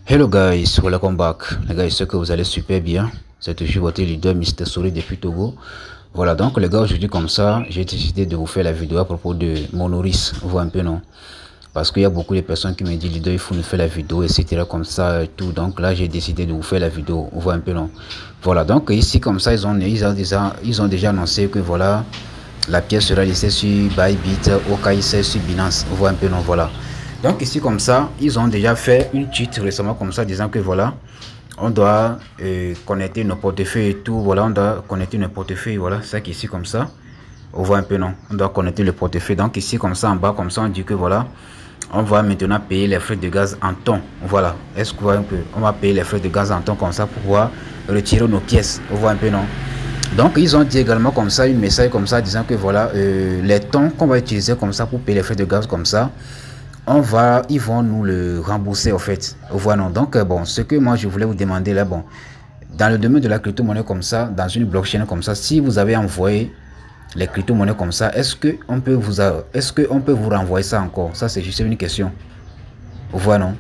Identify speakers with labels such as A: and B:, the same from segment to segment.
A: Hello guys, welcome back. Les gars, j'espère que vous allez super bien. C'est toujours votre leader Mr. Souris depuis Togo. Voilà, donc les gars, aujourd'hui comme ça, j'ai décidé de vous faire la vidéo à propos de Monoris. Vous voyez un peu, non? Parce qu'il y a beaucoup de personnes qui me disent, leader, il faut nous faire la vidéo, etc. comme ça et tout. Donc là, j'ai décidé de vous faire la vidéo. Vous voyez un peu, non? Voilà, donc ici comme ça, ils ont déjà annoncé que voilà, la pièce sera laissée sur Bybit, OKX sur Binance. Vous voyez un peu, non? Voilà. Donc ici comme ça, ils ont déjà fait une tweet récemment comme ça disant que voilà, on doit connecter nos portefeuilles et tout. Voilà, on doit connecter nos portefeuilles. Voilà, c'est qu'ici comme ça, on voit un peu, non? On doit connecter le portefeuille. Donc ici comme ça en bas comme ça, on dit que voilà, on va maintenant payer les frais de gaz en temps. Voilà, est-ce que vous voyez un peu? On va payer les frais de gaz en temps comme ça pour pouvoir retirer nos pièces. On voit un peu, non? Donc ils ont dit également comme ça, une message comme ça disant que voilà, les temps qu'on va utiliser comme ça pour payer les frais de gaz comme ça, ils vont nous le rembourser en fait. Voilà, donc bon, ce que moi je voulais vous demander là, bon, dans le domaine de la crypto-monnaie comme ça, dans une blockchain comme ça, si vous avez envoyé les crypto-monnaies comme ça, est-ce que on peut vous renvoyer ça encore? Ça c'est juste une question. Voilà, non?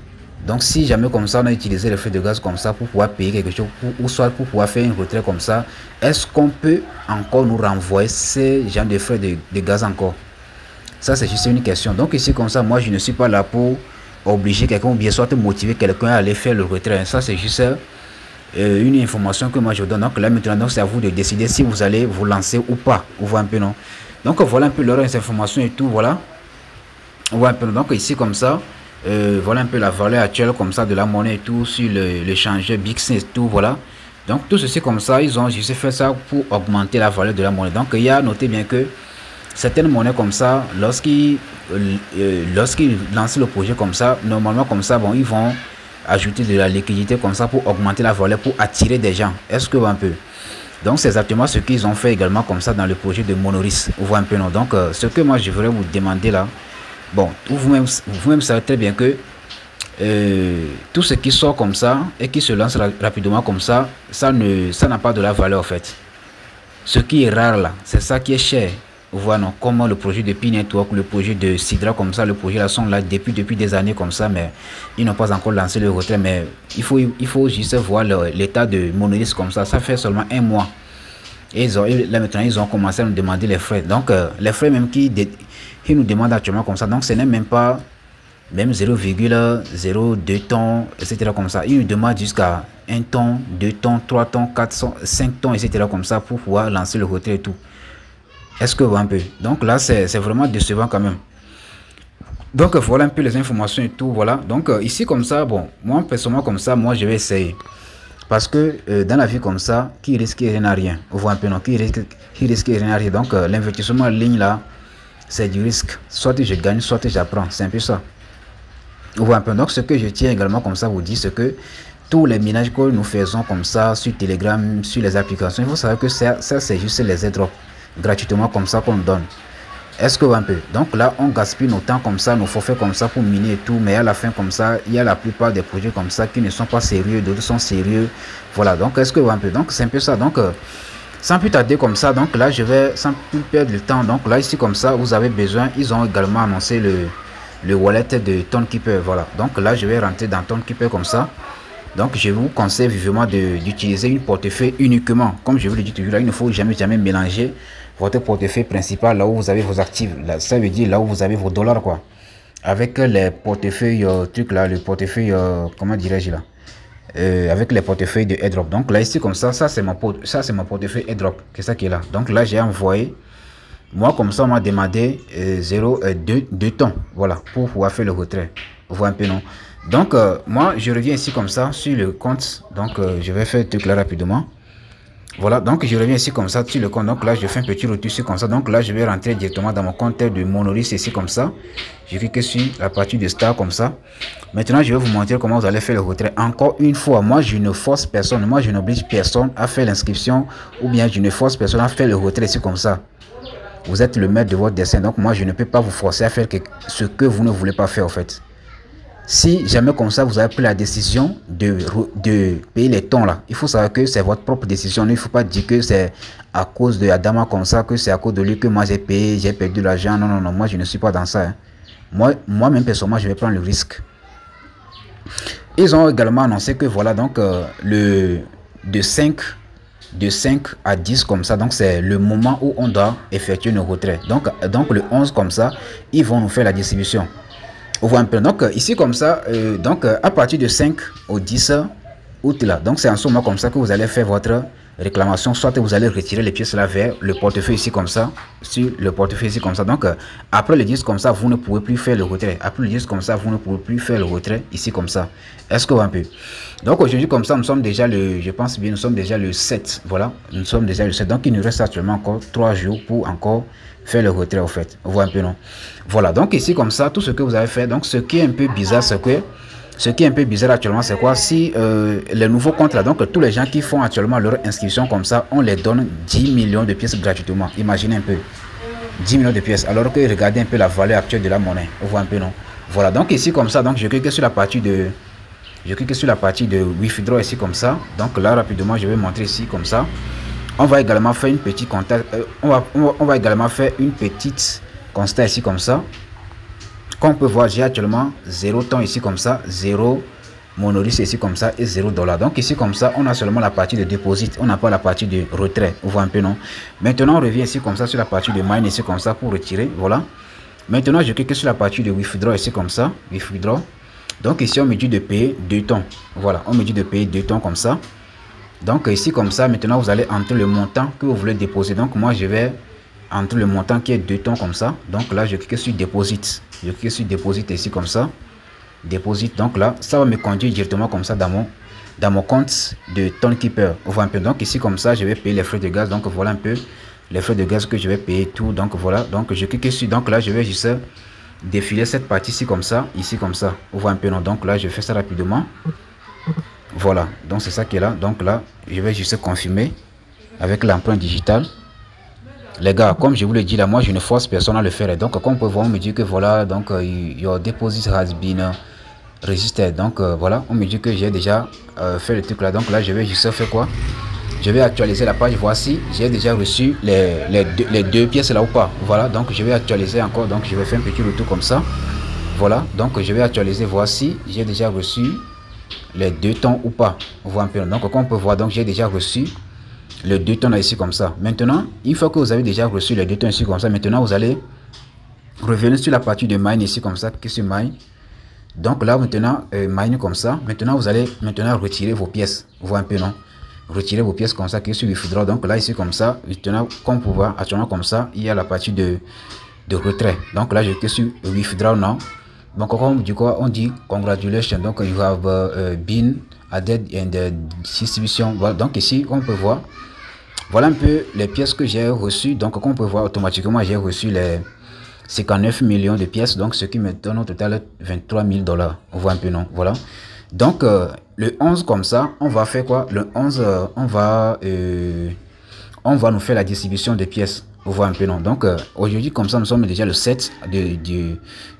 A: Donc si jamais comme ça on a utilisé les frais de gaz comme ça pour pouvoir payer quelque chose, ou soit pour pouvoir faire une retrait comme ça, est-ce qu'on peut encore nous renvoyer ces genres de frais de gaz encore? Ça, c'est juste une question. Donc ici, comme ça, moi, je ne suis pas là pour obliger quelqu'un ou bien soit motiver quelqu'un à aller faire le retrait. Ça, c'est juste une information que moi, je donne. Donc là, maintenant, c'est à vous de décider si vous allez vous lancer ou pas. Vous voyez un peu, non? Donc voilà un peu leurs informations et tout, voilà. On voit un peu. Donc ici, comme ça, voilà un peu la valeur actuelle comme ça de la monnaie et tout sur l'échangeur BIX et tout, voilà. Donc tout ceci comme ça, ils ont juste fait ça pour augmenter la valeur de la monnaie. Donc il y a noté bien que certaines monnaies comme ça, lorsqu'ils lancent le projet comme ça, normalement comme ça, bon, ils vont ajouter de la liquidité comme ça pour augmenter la valeur, pour attirer des gens. Est-ce que vous voyez un peu? Donc c'est exactement ce qu'ils ont fait également comme ça dans le projet de Monoris. Vous voyez un peu, non? Donc ce que moi je voudrais vous demander là, bon, vous-même savez très bien que tout ce qui sort comme ça et qui se lance rapidement comme ça, ça n'a pas de la valeur en fait. Ce qui est rare là, c'est ça qui est cher. Voilà comment le projet de Pi Network, le projet de Sidra comme ça, le projet là sont là depuis des années comme ça, mais ils n'ont pas encore lancé le retrait. Mais il faut juste voir l'état de Monoris comme ça. Ça fait seulement un mois. Et là maintenant ils ont commencé à nous demander les frais. Donc les frais même qu'ils nous demandent actuellement comme ça. Donc ce n'est même pas même 0,02 tonnes, etc. comme ça. Ils nous demandent jusqu'à 1 tonne, 2 tonnes, 3 tonnes, 4 5 tonnes, etc. comme ça pour pouvoir lancer le retrait et tout. Est-ce que vous voyez un peu? Donc là, c'est vraiment décevant quand même. Donc voilà un peu les informations et tout, voilà. Donc ici comme ça, bon, moi personnellement comme ça, moi je vais essayer. Parce que dans la vie comme ça, qui risque rien à rien. Vous voyez un peu, non? Qui risque rien à rien. Donc l'investissement en ligne là, c'est du risque. Soit je gagne, soit j'apprends. C'est un peu ça. Vous voyez un peu. Donc ce que je tiens également comme ça vous dire, c'est que tous les minages que nous faisons comme ça sur Telegram, sur les applications, il faut savoir que ça c'est juste les airdrops gratuitement comme ça qu'on donne. Est-ce que un peu? Donc là on gaspille nos temps comme ça, nos forfaits comme ça pour miner et tout, mais à la fin comme ça, il y a la plupart des projets comme ça qui ne sont pas sérieux, d'autres sont sérieux. Voilà, donc est-ce que un peu? Donc c'est un peu ça. Donc sans plus tarder comme ça, donc là je vais sans plus perdre le temps. Donc là ici comme ça, vous avez besoin, ils ont également annoncé le wallet de Tonkeeper. Voilà, donc là je vais rentrer dans Tonkeeper comme ça. Donc je vous conseille vivement d'utiliser une portefeuille uniquement. Comme je vous le dis toujours, là, il ne faut jamais mélanger votre portefeuille principal là où vous avez vos actifs. Là, ça veut dire là où vous avez vos dollars quoi. Avec les portefeuilles trucs là, le portefeuille comment dirais-je là, avec les portefeuilles de airdrop. Donc là ici comme ça, ça c'est mon portefeuille airdrop, c'est ça qui est là. Donc là j'ai envoyé, moi comme ça on m'a demandé 2 tonnes, voilà, pour pouvoir faire le retrait. Vous voyez un peu, non? Donc moi je reviens ici comme ça sur le compte. Donc je vais faire le truc là rapidement. Voilà, donc je reviens ici comme ça sur le compte. Donc là je fais un petit retour ici comme ça. Donc là je vais rentrer directement dans mon compte de Monoris ici comme ça. Je clique sur la partie de Star comme ça. Maintenant je vais vous montrer comment vous allez faire le retrait. Encore une fois, moi je ne force personne, moi je n'oblige personne à faire l'inscription, ou bien je ne force personne à faire le retrait ici comme ça. Vous êtes le maître de votre destin, donc moi je ne peux pas vous forcer à faire ce que vous ne voulez pas faire en fait. Si jamais comme ça vous avez pris la décision de payer les tons là, il faut savoir que c'est votre propre décision. Il ne faut pas dire que c'est à cause de Adama comme ça, que c'est à cause de lui que moi j'ai payé, j'ai perdu l'argent. Non, non, non, moi je ne suis pas dans ça. Hein. Moi-même personnellement, je vais prendre le risque. Ils ont également annoncé que voilà, donc de 5 à 10 comme ça, donc c'est le moment où on doit effectuer nos retraits. Donc le 11 comme ça, ils vont nous faire la distribution. On voit un peu. Donc ici comme ça, à partir de 5 au 10 août là, donc c'est en ce moment comme ça que vous allez faire votre réclamation, soit vous allez retirer les pièces là vers le portefeuille ici comme ça, sur le portefeuille ici comme ça. Donc après le 10 comme ça, vous ne pouvez plus faire le retrait. Après le 10 comme ça, vous ne pouvez plus faire le retrait ici comme ça. Est-ce que vous un peu? Donc aujourd'hui comme ça, nous sommes déjà je pense bien, nous sommes déjà le 7. Voilà, nous sommes déjà le 7. Donc il nous reste actuellement encore 3 jours pour encore faire le retrait au fait. On voit un peu, non? Voilà, donc ici comme ça, tout ce que vous avez fait. Donc ce qui est un peu bizarre, c'est que ce qui est un peu bizarre actuellement, c'est quoi? Si les nouveaux comptes là, donc tous les gens qui font actuellement leur inscription comme ça, on les donne 10 millions de pièces gratuitement. Imaginez un peu, 10 millions de pièces, alors que regardez un peu la valeur actuelle de la monnaie. On voit un peu, non? Voilà, donc ici comme ça, donc je clique sur la partie de withdraw ici comme ça. Donc là rapidement, je vais montrer ici comme ça. On va également faire une petite contact, on va également faire une petite constat ici comme ça. Comme on peut voir, j'ai actuellement 0 temps ici comme ça, 0 monoris ici comme ça et 0 $. Donc ici comme ça, on a seulement la partie de deposit, on n'a pas la partie de retrait. On voit un peu, non? Maintenant, on revient ici comme ça sur la partie de mine ici comme ça pour retirer. Voilà. Maintenant, je clique sur la partie de withdraw ici comme ça, withdraw. Donc ici, on me dit de payer 2 temps. Voilà, on me dit de payer 2 temps comme ça. Donc ici comme ça, maintenant vous allez entrer le montant que vous voulez déposer. Donc moi je vais entrer le montant qui est 2 temps comme ça. Donc là je clique sur deposit. Je clique sur deposit ici comme ça. Deposit. Donc là ça va me conduire directement comme ça dans mon compte de Tonkeeper. On voit un peu. Donc ici comme ça je vais payer les frais de gaz. Donc voilà un peu les frais de gaz que je vais payer tout. Donc voilà. Donc je clique sur. Donc là je vais juste défiler cette partie ici comme ça. Ici comme ça. On voit un peu, non? Donc là je fais ça rapidement. Voilà, donc c'est ça qui est là. Donc là, je vais juste confirmer avec l'empreinte digitale. Les gars, comme je vous le dis là, moi je ne force personne à le faire. Donc comme on peut voir, on me dit que voilà, donc your deposit has been registered. Donc voilà, on me dit que j'ai déjà fait le truc là. Donc là, je vais juste faire quoi? Je vais actualiser la page. Voici, j'ai déjà reçu les deux pièces là ou pas. Voilà, donc je vais actualiser encore. Donc je vais faire un petit retour comme ça. Voilà, donc je vais actualiser. Voici, j'ai déjà reçu les 2 temps ou pas. On voit un peu. Donc comme on peut voir, donc j'ai déjà reçu les 2 temps là ici comme ça. Maintenant, une fois que vous avez déjà reçu les 2 temps ici comme ça, maintenant vous allez revenir sur la partie de mine ici comme ça, qui est sur mine. Donc là maintenant mine comme ça. Maintenant vous allez retirer vos pièces. Vous voyez un peu, non? Retirer vos pièces comme ça, qui est sur withdraw. Donc là ici comme ça, maintenant comme vous voyez actuellement comme ça, il y a la partie de retrait. Donc là je clique sur withdraw now. Donc comme du coup on dit congratulations, donc you have been added in the distribution. Voilà, donc ici on peut voir, voilà un peu les pièces que j'ai reçues. Donc comme on peut voir, automatiquement j'ai reçu les 59 millions de pièces, donc ce qui me donne au total 23 000 $. On voit un peu, non? Voilà, donc le 11 comme ça, on va faire quoi? Le 11 on va nous faire la distribution des pièces. Vous voyez un peu, non? Donc aujourd'hui comme ça, nous sommes déjà le 7 de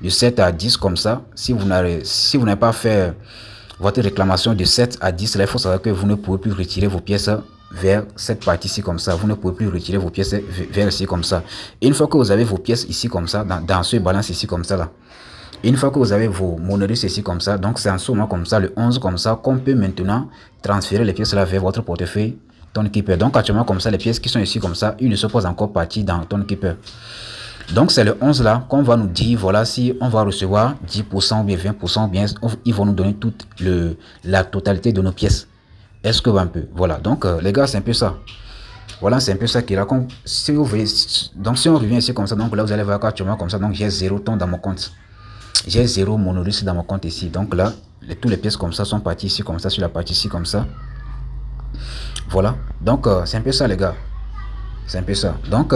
A: 7 à 10 comme ça. Si vous n'avez pas fait votre réclamation de 7 à 10, là, il faut savoir que vous ne pouvez plus retirer vos pièces vers cette partie-ci comme ça. Vous ne pouvez plus retirer vos pièces vers ici comme ça. Et une fois que vous avez vos pièces ici comme ça, dans ce balance ici comme ça là, une fois que vous avez vos monoris ici comme ça, donc c'est en ce moment comme ça, le 11 comme ça, qu'on peut maintenant transférer les pièces là vers votre portefeuille Tonkeeper. Donc actuellement comme ça, les pièces qui sont ici comme ça, ils ne sont pas encore partis dans Tonkeeper. Donc c'est le 11 là qu'on va nous dire, voilà, si on va recevoir 10% ou bien 20%, bien ils vont nous donner toute la totalité de nos pièces. Est-ce que un peu? Voilà, donc les gars, c'est un peu ça. Voilà, c'est un peu ça qui raconte. Si vous voyez, donc si on revient ici comme ça, donc là vous allez voir qu'actuellement comme ça, donc j'ai 0 ton dans mon compte. J'ai 0 monoris dans mon compte ici. Donc là, toutes les pièces comme ça sont parties ici comme ça, sur la partie ici comme ça. Voilà, donc c'est un peu ça les gars, c'est un peu ça. Donc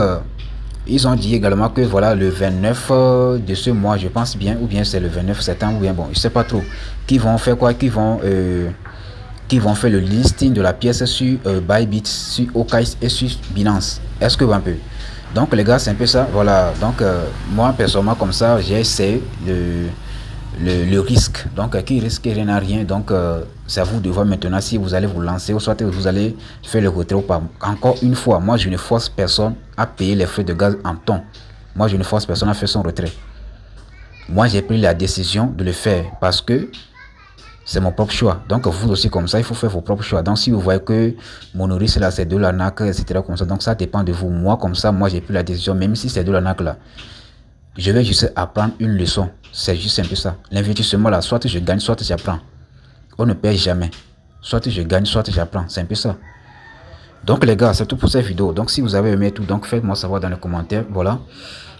A: ils ont dit également que voilà, le 29 de ce mois, je pense bien, ou bien c'est le 29 septembre, ou bien bon, je sais pas trop, qui vont faire quoi, qui vont faire le listing de la pièce sur Bybit, sur OKX et sur Binance. Est-ce que un peu? Donc les gars, c'est un peu ça. Voilà, donc moi personnellement comme ça, j'ai essayé le risque, donc qui risque rien à rien. Donc c'est à vous de voir maintenant si vous allez vous lancer ou soit vous allez faire le retrait ou pas. Encore une fois, moi je ne force personne à payer les frais de gaz en temps. Moi je ne force personne à faire son retrait. Moi j'ai pris la décision de le faire parce que c'est mon propre choix. Donc vous aussi comme ça, il faut faire vos propres choix. Donc si vous voyez que mon nourrice là c'est de l'arnaque, etc. comme ça, donc ça dépend de vous. Moi comme ça, moi j'ai pris la décision, même si c'est de l'arnaque là, je vais juste apprendre une leçon. C'est juste un peu ça. L'investissement là, soit je gagne, soit j'apprends. On ne perd jamais. Soit je gagne, soit j'apprends. C'est un peu ça. Donc les gars, c'est tout pour cette vidéo. Donc si vous avez aimé tout, donc faites-moi savoir dans les commentaires. Voilà.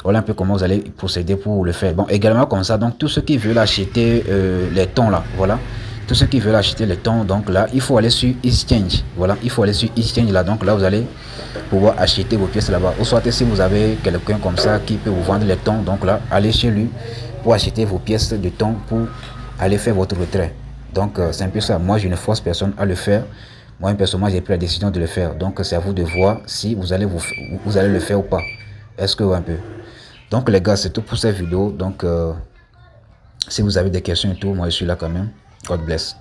A: Voilà un peu comment vous allez procéder pour le faire. Bon, également comme ça, donc tous ceux qui veulent acheter les tons là, voilà. Tous ceux qui veulent acheter les tons, donc là, il faut aller sur Exchange. Voilà, il faut aller sur Exchange là. Donc là, vous allez pouvoir acheter vos pièces là-bas. Ou soit si vous avez quelqu'un comme ça qui peut vous vendre les tons, donc là, allez chez lui pour acheter vos pièces de tons pour aller faire votre retrait. Donc c'est un peu ça. Moi, je ne force personne à le faire. Moi, personnellement, j'ai pris la décision de le faire. Donc c'est à vous de voir si vous allez le faire ou pas. Est-ce que un peu. Donc les gars, c'est tout pour cette vidéo. Donc si vous avez des questions et tout, moi je suis là quand même. God bless.